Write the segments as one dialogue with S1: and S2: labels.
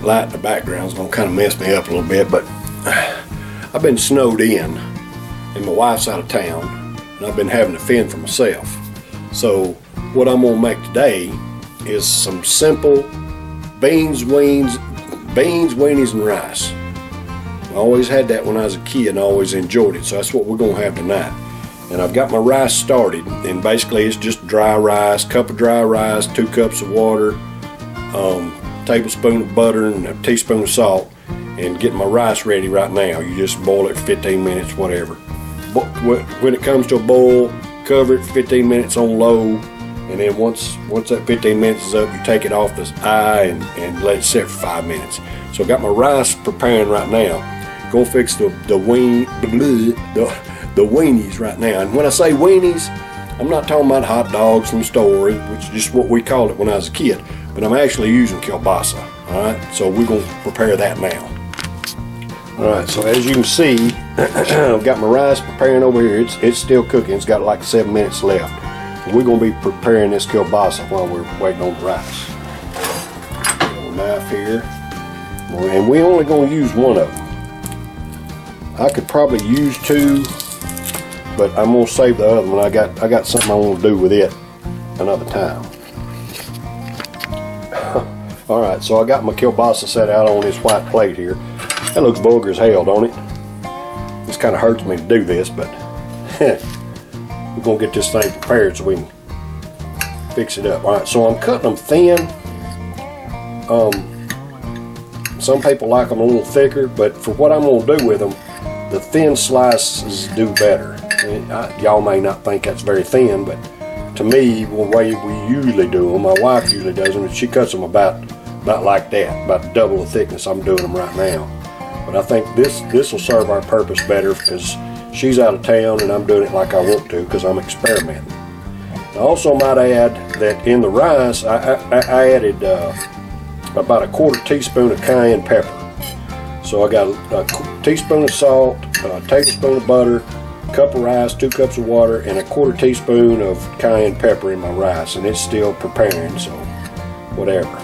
S1: light in the background is going to kind of mess me up a little bit, but I've been snowed in and my wife's out of town, and I've been having to fend for myself. So what I'm going to make today is some simple beans, weenies, and rice. I always had that when I was a kid and I always enjoyed it, so that's what we're going to have tonight. And I've got my rice started, and basically it's just dry rice, cup of dry rice, 2 cups of water, tablespoon of butter, and a teaspoon of salt, and getting my rice ready right now. You just boil it for 15 minutes, whatever. When it comes to a boil, cover it for 15 minutes on low, and then once that 15 minutes is up, you take it off the eye and let it sit for 5 minutes. So I got my rice preparing right now. Gonna fix the weenies right now. And when I say weenies, I'm not talking about hot dogs from the store, which is just what we called it when I was a kid, but I'm actually using kielbasa. Alright, so we're gonna prepare that now. Alright, so as you can see, I've got my rice preparing over here. It's still cooking. It's got like 7 minutes left. We're gonna be preparing this kielbasa while we're waiting on the rice. Got a knife here, and we're only gonna use one of them. I could probably use 2, but I'm gonna save the other one. I got something I want to do with it another time. All right, so I got my kielbasa set out on this white plate here. That looks vulgar as hell, don't it? This kind of hurts me to do this, but we're gonna get this thing prepared so we can fix it up. All right, so I'm cutting them thin. Some people like them a little thicker, but for what I'm gonna do with them, the thin slices do better. Y'all may not think that's very thin, but to me, the way we usually do them, my wife usually does them, and she cuts them about like that, about double the thickness I'm doing them right now. But I think this will serve our purpose better because she's out of town and I'm doing it like I want to because I'm experimenting. I also might add that in the rice, I added about a 1/4 teaspoon of cayenne pepper. So I got a teaspoon of salt, a tablespoon of butter, a cup of rice, 2 cups of water, and a 1/4 teaspoon of cayenne pepper in my rice, and it's still preparing, so whatever.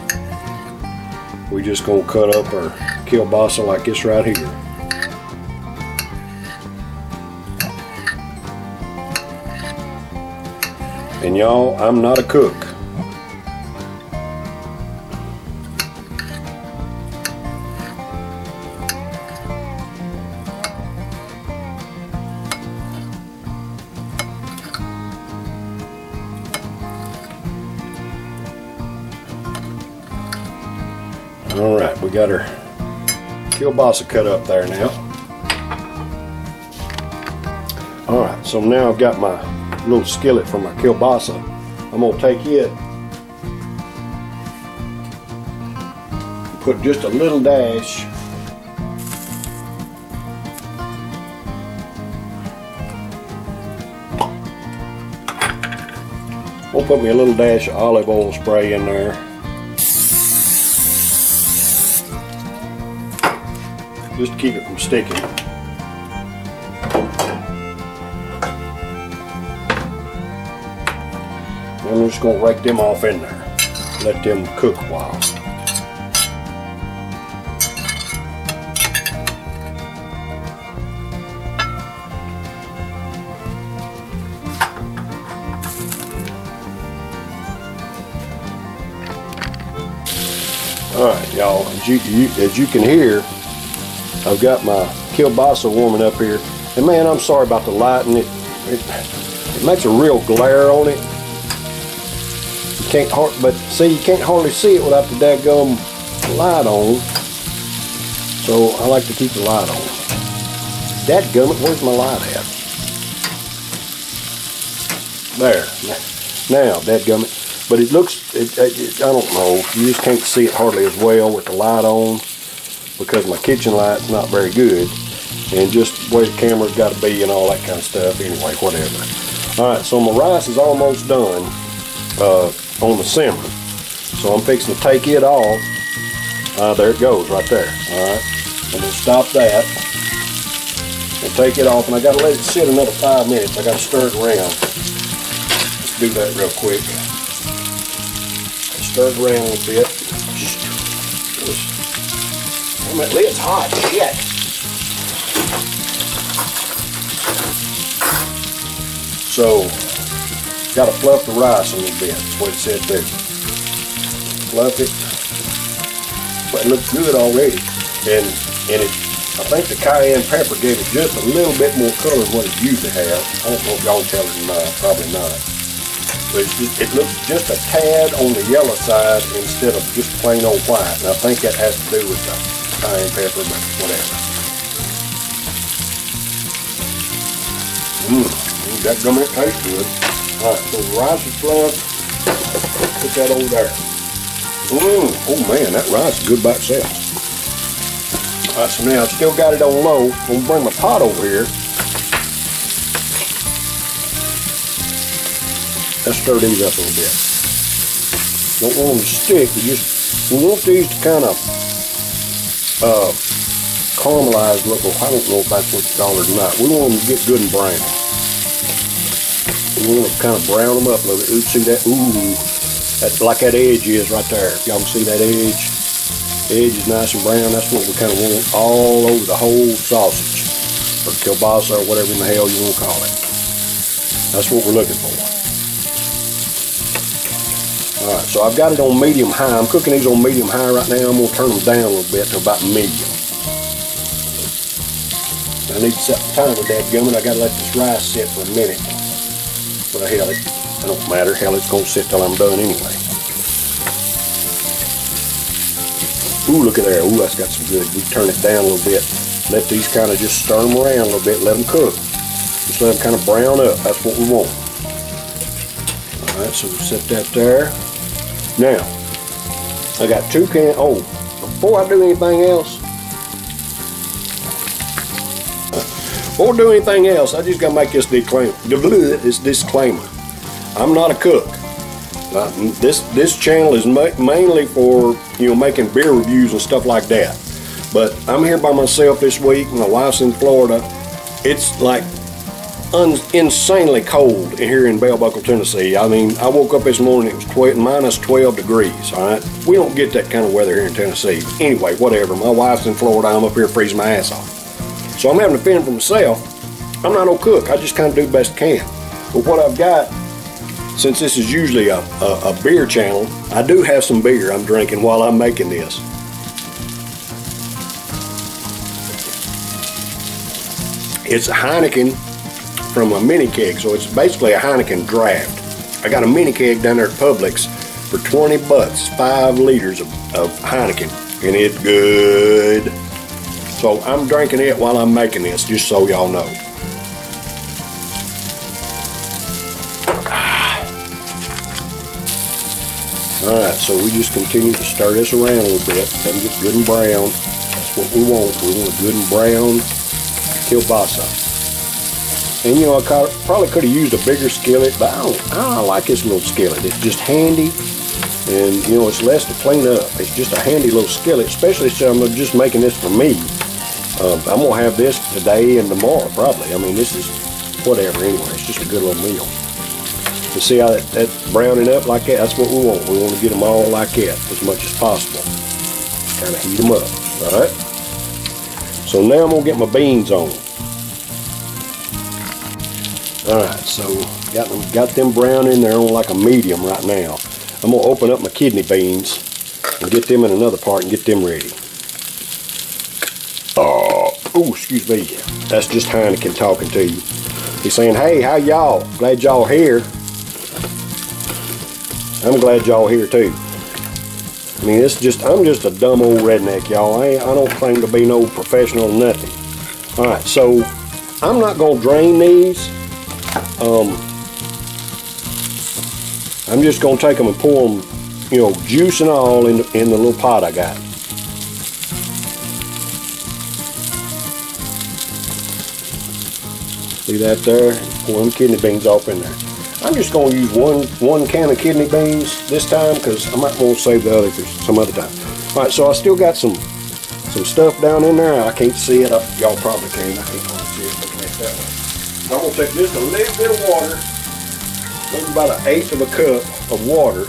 S1: We just gonna cut up our kielbasa like this right here. And y'all, I'm not a cook. Alright, we got our kielbasa cut up there now. Alright, so now I've got my little skillet for my kielbasa. I'm going to take it, put just a little dash I'll put me a little dash of olive oil spray in there. Just to keep it from sticking. I'm just going to rake them off in there. Let them cook a while. Alright y'all, as you can hear, I've got my kielbasa warming up here, and man, I'm sorry about the lighting. It makes a real glare on it. You can't but see, you can't hardly see it without the daggum light on. So I like to keep the light on. Dadgummit, where's my light at? There. Now, dadgummit. But it looks, I don't know. You just can't see it hardly as well with the light on, because my kitchen light's not very good, and just the way the camera's got to be and all that kind of stuff. Anyway, whatever. Alright, so my rice is almost done on the simmer, so I'm fixing to take it off. There it goes right there. Alright, I'm going to stop that and take it off, and I got to let it sit another 5 minutes. I got to stir it around. Let's do that real quick. Stir it around a little bit. that lid's hot, shit. So, gotta fluff the rice a little bit, that's what it said there. Fluff it. But it looks good already. And I think the cayenne pepper gave it just a little bit more color than what it usually has. I don't know if y'all can tell it or not, probably not. But it looks just a tad on the yellow side instead of just plain old white. And I think that has to do with the cayenne pepper, but whatever. That gonna taste good. Alright, so the rice is fluffed. Put that over there. Oh man, that rice is good by itself. Alright, so now I've still got it on low. I'm gonna bring my pot over here. Let's stir these up a little bit. Don't want them to stick. We want these to kind of caramelize a little. I don't know if that's what you call it or not. We want them to get good and brown. We want to kind of brown them up a little bit. Ooh, see that? Ooh, that's like that edge is right there. If y'all can see that edge. The edge is nice and brown. That's what we kind of want all over the whole sausage. Or kielbasa or whatever in the hell you want to call it. That's what we're looking for. Alright, so I've got it on medium high. I'm cooking these on medium high right now. I'm going to turn them down a little bit to about medium. I need to set the timer, dadgummit. I got to let this rice sit for a minute. Well, hell, it don't matter. Hell, it's going to sit till I'm done anyway. Ooh, look at there. Ooh, that's got some good. We turn it down a little bit. Let these kind of just stir them around a little bit. Let them cook. Just let them kind of brown up. That's what we want. Alright, so we'll set that there. Now, I got 2 cans. Oh, before I do anything else, I just got to make this disclaimer. I'm not a cook. This channel is mainly for, you know, making beer reviews and stuff like that. But I'm here by myself this week. My wife's in Florida. It's like insanely cold here in Bell Buckle, Tennessee. I mean, I woke up this morning, it was minus 12 degrees, all right? We don't get that kind of weather here in Tennessee. Anyway, whatever. My wife's in Florida. I'm up here freezing my ass off. So I'm having to fend for myself. I'm not no cook. I just kind of do the best I can. But what I've got, since this is usually a beer channel, I do have some beer I'm drinking while I'm making this. It's a Heineken from a mini keg, so it's basically a Heineken draft. I got a mini keg down there at Publix for 20 bucks, 5 liters of Heineken, and it's good. So I'm drinking it while I'm making this, just so y'all know. Alright, so we just continue to stir this around a little bit, let them get good and brown. That's what we want. We want a good and brown kielbasa. And you know, I probably could have used a bigger skillet, but I like this little skillet. It's just handy, and you know, it's less to clean up. It's just a handy little skillet, especially since I'm just making this for me. I'm gonna have this today and tomorrow probably. I mean, this is whatever anyway. It's just a good little meal. You see how that's browning up like that? That's what we want. We want to get them all like that as much as possible. Kind of heat them up. All right. So now I'm gonna get my beans on. Alright, so got them brown in there on like a medium right now. I'm going to open up my kidney beans and get them in another part and get them ready. Oh, excuse me. That's just Heineken talking to you. He's saying, hey, how y'all? Glad y'all here. I'm glad y'all here too. I mean, I'm just a dumb old redneck, y'all. I don't claim to be no professional or nothing. Alright, so I'm not going to drain these. I'm just going to take them and pour them, you know, juice and all in the little pot I got. See that there? Pour them kidney beans off in there. I'm just going to use one can of kidney beans this time because I might want to save the other for some other time. Alright, so I still got some stuff down in there. I can't see it. Y'all probably can. I can't see it looking at that one. I'm going to take just a little bit of water, maybe about 1/8 of a cup of water,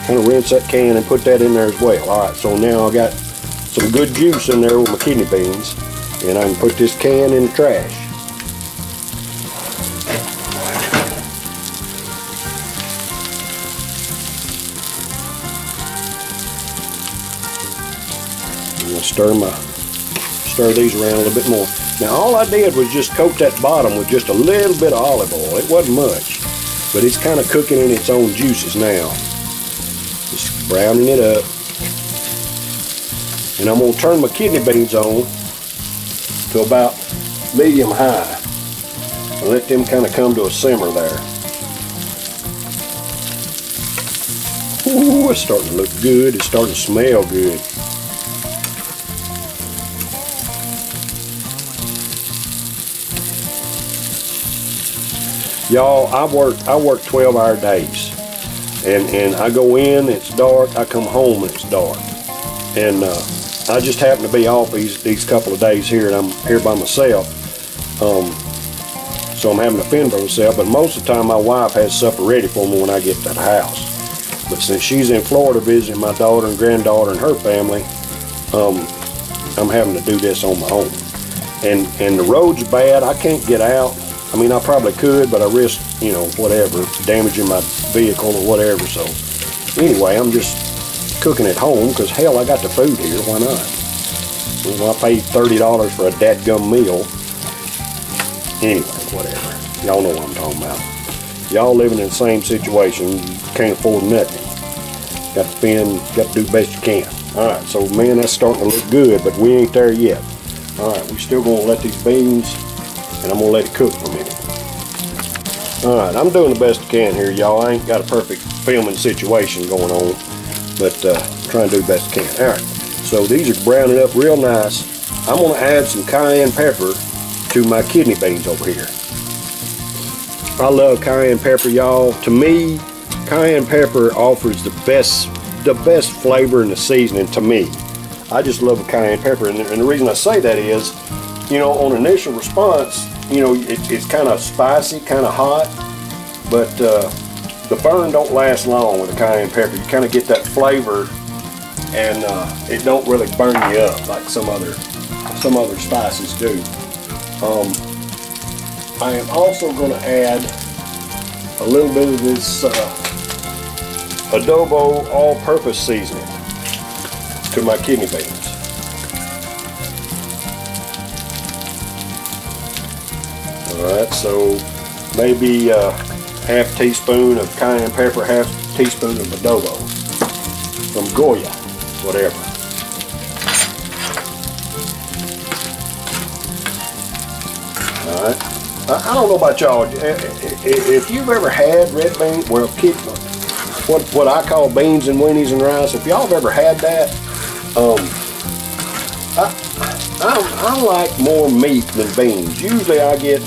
S1: kind of rinse that can and put that in there as well. Alright, so now I got some good juice in there with my kidney beans, and I can put this can in the trash. I'm gonna stir these around a little bit more. Now all I did was just coat that bottom with just a little bit of olive oil. It wasn't much, but it's kind of cooking in its own juices now. Just browning it up. And I'm going to turn my kidney beans on to about medium high and let them kind of come to a simmer there. Ooh, it's starting to look good. It's starting to smell good. Y'all, I work 12-hour days, and I go in, it's dark, I come home and it's dark, and I just happen to be off these couple of days here, and I'm here by myself, so I'm having to fend for myself. But most of the time my wife has supper ready for me when I get to the house. But since she's in Florida visiting my daughter and granddaughter and her family, I'm having to do this on my own. And the road's bad, I can't get out. I mean, I probably could, but I risk, you know, whatever, damaging my vehicle or whatever. So anyway, I'm just cooking at home because, hell, I got the food here. Why not? Well, I paid $30 for a dadgum meal. Anyway, whatever. Y'all know what I'm talking about. Y'all living in the same situation. You can't afford nothing. Got to fend, got to do the best you can. All right, so, man, that's starting to look good, but we ain't there yet. All right, we still going to let these beans, and I'm going to let it cook for a minute. Alright, I'm doing the best I can here, y'all. I ain't got a perfect filming situation going on, but trying to do the best I can. Alright, so these are browning up real nice. I'm going to add some cayenne pepper to my kidney beans over here. I love cayenne pepper, y'all. To me, cayenne pepper offers the best flavor and the seasoning to me. I just love the cayenne pepper, and the reason I say that is, you know, on initial response, you know, it's kind of spicy, kind of hot, but the burn don't last long with the cayenne pepper. You kind of get that flavor, and it don't really burn you up like some other spices do. I am also going to add a little bit of this Adobo all-purpose seasoning to my kidney beans. Alright, so maybe half teaspoon of cayenne pepper, half teaspoon of adobo from Goya, whatever. Alright, I don't know about y'all, if you've ever had red beans, well, what I call beans and weenies and rice, if y'all have ever had that, I like more meat than beans. Usually I get,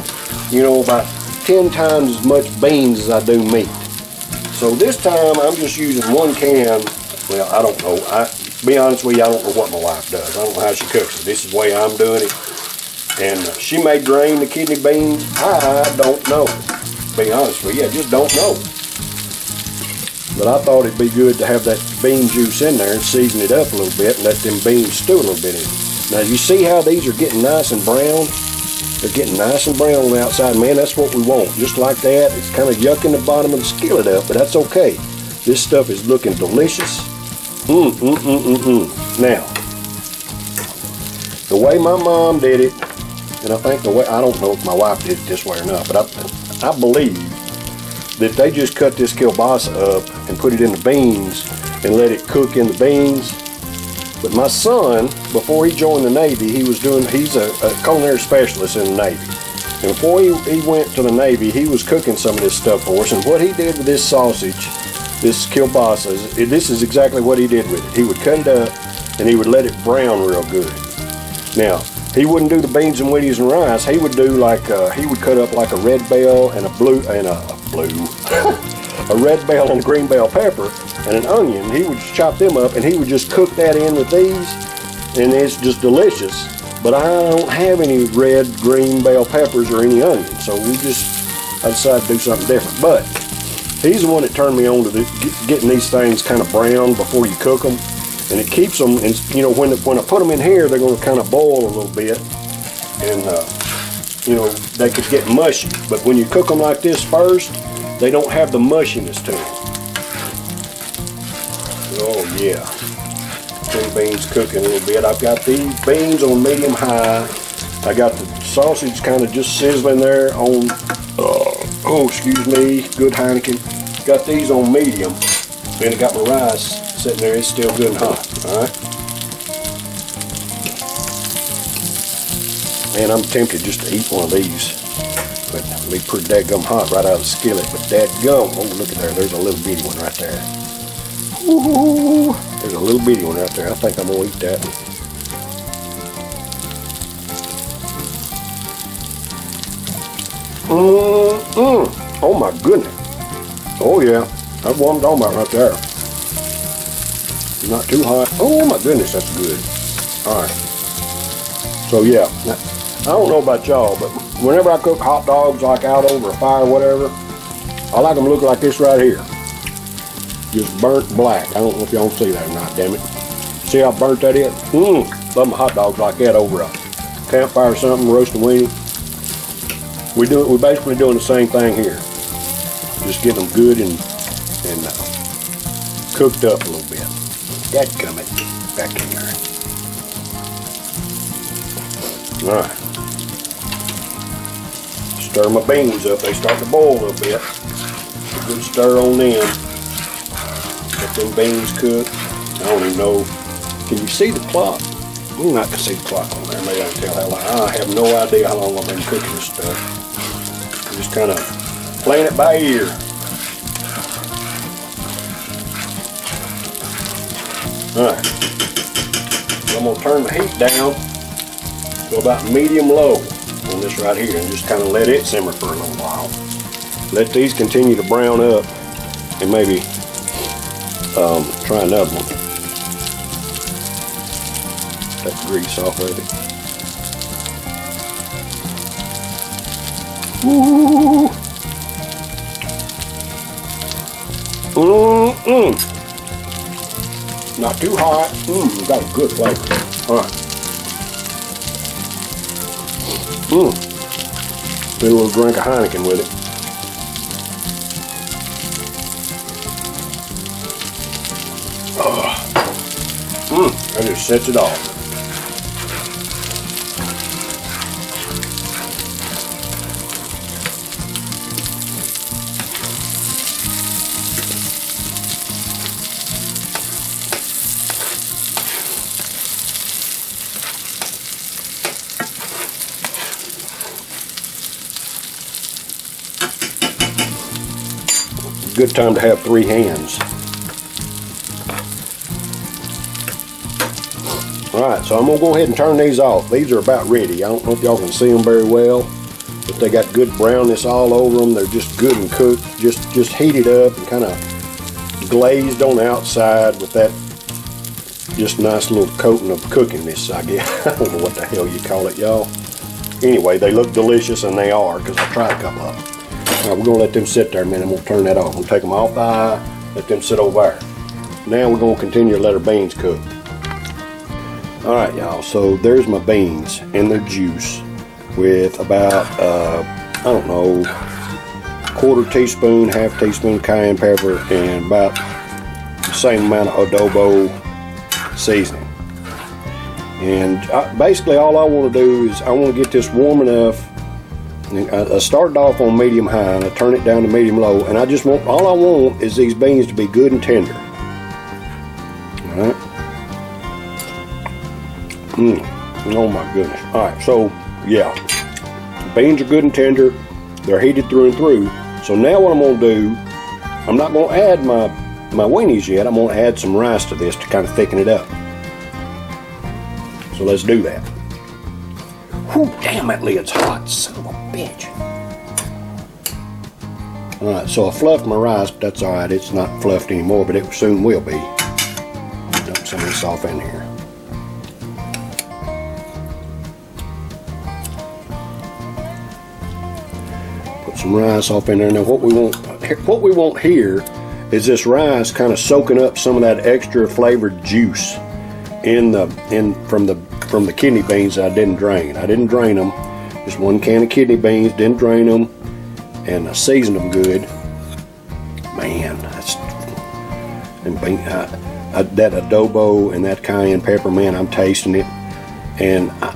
S1: you know, about 10 times as much beans as I do meat. So this time I'm just using one can. Well, I don't know. To be honest with you, I don't know what my wife does. I don't know how she cooks it. This is the way I'm doing it. And she may drain the kidney beans. I don't know. To be honest with you, I just don't know. But I thought it'd be good to have that bean juice in there and season it up a little bit and let them beans stew a little bit in it. Now you see how these are getting nice and brown? They're getting nice and brown on the outside. Man, that's what we want. Just like that. It's kind of yucking the bottom of the skillet up, but that's okay. This stuff is looking delicious. Now, the way my mom did it, and I think the way, I don't know if my wife did it this way or not, but I believe that they just cut this kielbasa up and put it in the beans and let it cook in the beans. But my son, before he joined the Navy, he's a culinary specialist in the Navy. And before he went to the Navy, he was cooking some of this stuff for us. And what he did with this sausage, this kielbasa, this is exactly what he did with it. He would cut it up and he would let it brown real good. Now, he wouldn't do the beans and weenies and rice. He would do like, he would cut up like a red bell and a red bell and a green bell pepper and an onion. He would chop them up and he would just cook that in with these, and it's just delicious. But I don't have any red, green bell peppers or any onions, so I decided to do something different. But he's the one that turned me on to getting these things kind of brown before you cook them. And it keeps them, and you know, when I put them in here, they're going to kind of boil a little bit, and you know, they could get mushy. But when you cook them like this first, they don't have the mushiness to them. Oh yeah, them beans cooking a little bit. I've got these beans on medium high. I got the sausage kind of just sizzling there on, oh excuse me, good Heineken. Got these on medium, and I got my rice sitting there. It's still good and hot. All right. Man, I'm tempted just to eat one of these, but it'll be pretty dadgum hot right out of the skillet. But dadgum, oh look at there, there's a little bitty one right there. Ooh, there's a little bitty one right there. I think I'm gonna eat that one. Oh my goodness. Oh yeah, that's what I'm talking about right there. Not too hot. Oh my goodness, that's good. All right. So yeah, I don't know about y'all, but whenever I cook hot dogs like out over a fire or whatever, I like them to look like this right here. Just burnt black. I don't know if y'all see that or not, damn it. See how burnt that is? Love my hot dogs like that over a campfire or something, roasting weenie. We're basically doing the same thing here. Just getting them good and cooked up a little bit. That's coming back in there. All right. Stir my beans up. They start to boil a little bit. A good stir on them. Let them beans cook. I don't even know. Can you see the clock? I'm not gonna see the clock on there. Maybe I can tell how long. I have no idea how long I've been cooking this stuff. Just kind of playing it by ear. Alright. I'm going to turn the heat down to about medium low on this right here and just kind of let it simmer for a little while. Let these continue to brown up and maybe try another one. Take the grease off of it. Ooh. Not too hot. Got a good flavor. Alright. Get a little drink of Heineken with it. That just sets it off. Good time to have 3 hands. Alright, so I'm going to go ahead and turn these off. These are about ready. I don't know if y'all can see them very well, but they got good brownness all over them. They're just good and cooked, just heated up and kind of glazed on the outside with that just nice little coating of cookingness, I guess. I don't know what the hell you call it, y'all. Anyway, they look delicious, and they are, because I tried a couple of them. All right, we're going to let them sit there a minute. I'm going to turn that off. I'm going to take them off the eye, let them sit over there. Now we're going to continue to let our beans cook. Alright y'all, so there's my beans and their juice with about, I don't know, 1/4 teaspoon, 1/2 teaspoon cayenne pepper, and about the same amount of adobo seasoning. And basically all I want to do is I want to get this warm enough. I started off on medium high and I turn it down to medium low, and I just want, all I want is these beans to be good and tender. Alright. Oh my goodness. Alright, so yeah, the beans are good and tender. They're heated through and through. So now what I'm going to do, I'm not going to add my weenies yet. I'm going to add some rice to this to kind of thicken it up. So let's do that. Whew, damn, that lid's hot, son of a bitch. Alright, so I fluffed my rice, but that's alright. It's not fluffed anymore, but it soon will be. Dump some of this off in here. Put some rice off in there. Now what we want here is this rice kind of soaking up some of that extra flavored juice from the kidney beans that I didn't drain. I didn't drain them. Just one can of kidney beans, didn't drain them, and I seasoned them good. Man, that's that adobo and that cayenne pepper, man, I'm tasting it, and I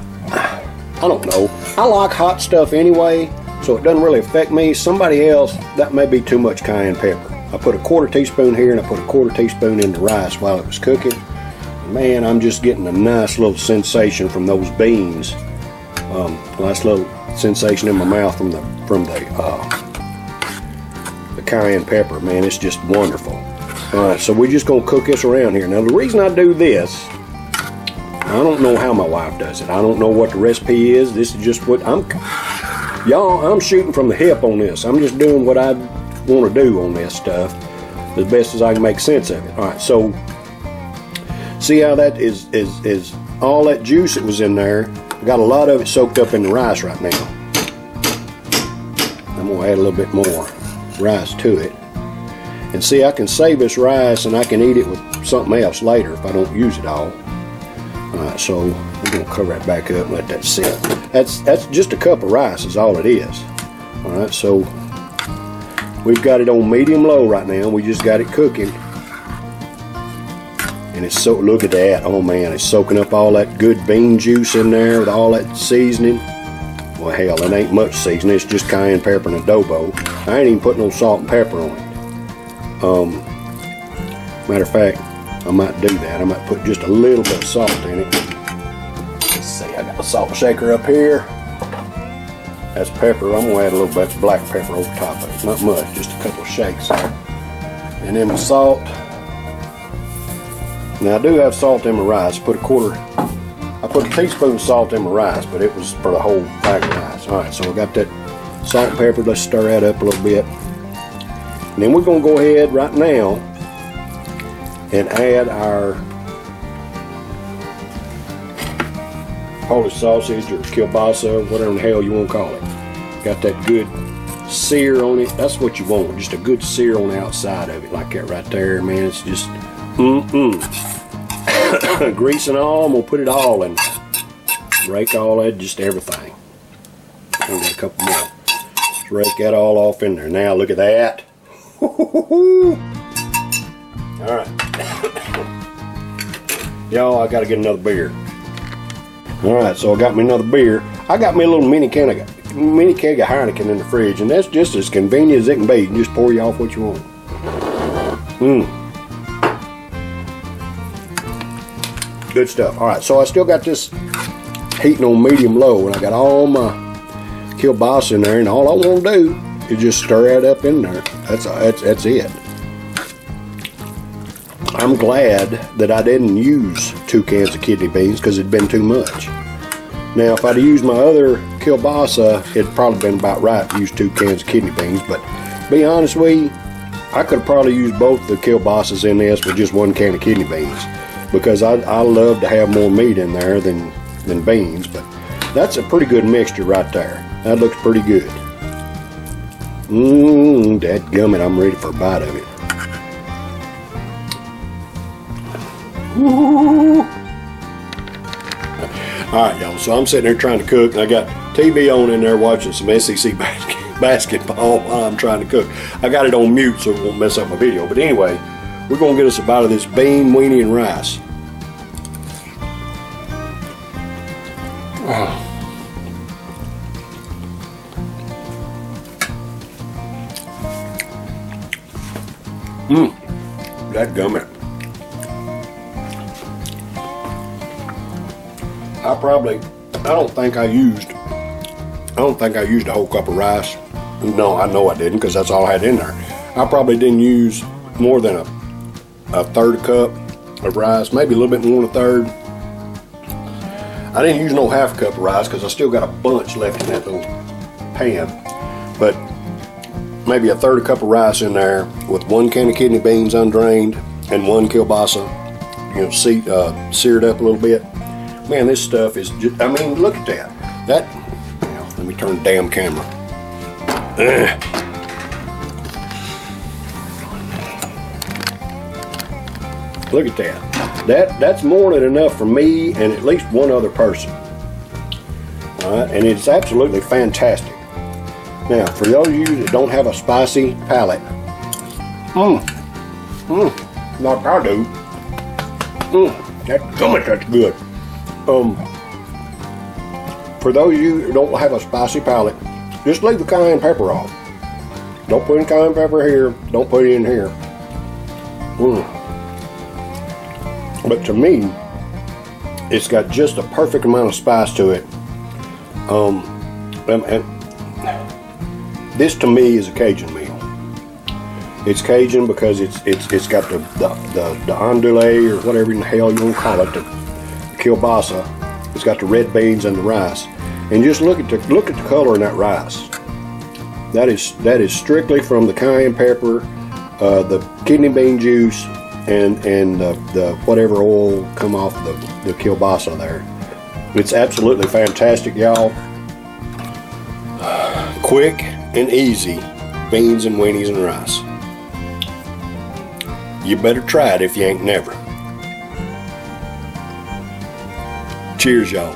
S1: don't know. I like hot stuff anyway, so it doesn't really affect me. Somebody else, that may be too much cayenne pepper. I put a 1/4 teaspoon here, and I put a 1/4 teaspoon in the rice while it was cooking. Man, I'm just getting a nice little sensation from those beans. Nice little sensation in my mouth from the cayenne pepper. Man, it's just wonderful. All right, so we're just gonna cook this around here. Now, the reason I do this, I don't know how my wife does it. I don't know what the recipe is. This is just what I'm shooting from the hip on this. I'm just doing what I want to do on this stuff as best as I can make sense of it. All right, so see how that is all that juice that was in there. I got a lot of it soaked up in the rice right now. I'm gonna add a little bit more rice to it. And see, I can save this rice and I can eat it with something else later if I don't use it all. Alright, so we're going to cover that back up and let that sit. That's just a cup of rice is all it is. Alright, so we've got it on medium-low right now. We just got it cooking. And it's so, look at that. Oh man, it's soaking up all that good bean juice in there with all that seasoning. Well, hell, it ain't much seasoning. It's just cayenne pepper and adobo. I ain't even put no salt and pepper on it. Matter of fact, I might do that. I might put just a little bit of salt in it. Let's see, I got a salt shaker up here. That's pepper. I'm gonna add a little bit of black pepper over top of it. Not much, just a couple of shakes. And then my salt. Now I do have salt in my rice. I put a teaspoon of salt in my rice, but it was for the whole bag of rice. All right, so I got that salt and pepper. Let's stir that up a little bit. And then we're going to go ahead right now and add our Polish sausage or kielbasa, whatever the hell you want to call it. Got that good sear on it. That's what you want, just a good sear on the outside of it, like that right there, man. It's just, grease and all. I'm going to put it all in. Rake all that, just everything. I've got a couple more. Just rake that all off in there. Now look at that. Alright. Y'all, I gotta get another beer. Alright, so I got me another beer. I got me a little mini keg of Heineken in the fridge, and that's just as convenient as it can be. You can just pour you off what you want. Good stuff. Alright, so I still got this heating on medium-low, and I got all my kielbasa in there, and all I want to do is just stir that up in there. That's it. I'm glad that I didn't use 2 cans of kidney beans because it'd been too much. Now, if I'd used my other kielbasa, it'd probably been about right to use 2 cans of kidney beans. But to be honest with you, I could have probably used both the kielbasas in this with just 1 can of kidney beans, because I love to have more meat in there than beans. But that's a pretty good mixture right there. That looks pretty good. Dadgummit, I'm ready for a bite of it. Alright, y'all, so I'm sitting there trying to cook, and I got TV on in there watching some SEC basketball while I'm trying to cook. I got it on mute so it won't mess up my video. But anyway, we're going to get us a bite of this bean, weenie, and rice. Dadgummit. I don't think I used a whole cup of rice. No, I know I didn't, because that's all I had in there. I probably didn't use more than a third cup of rice, maybe a little bit more than a third. I didn't use no half cup of rice because I still got a bunch left in that little pan. But maybe a third cup of rice in there with 1 can of kidney beans undrained and 1 kielbasa, seared up a little bit. Man, this stuff is just, I mean, look at that. Let me turn the damn camera. Look at that. That's more than enough for me and at least one other person. All right, and it's absolutely fantastic. Now, for those of you that don't have a spicy palate, like I do, that's good. For those of you who don't have a spicy palate, just leave the cayenne pepper off. Don't put in cayenne pepper here. Don't put it in here. But to me, it's got just a perfect amount of spice to it. And this to me is a Cajun meal. It's Cajun because it's got the andouille or whatever in the hell you want to call it, the kielbasa. It's got the red beans and the rice. And just look at the color in that rice. That is strictly from the cayenne pepper, the kidney bean juice, and the whatever oil come off the kielbasa there. It's absolutely fantastic, y'all. Quick and easy beans and weenies and rice. You better try it if you ain't never. Cheers, y'all.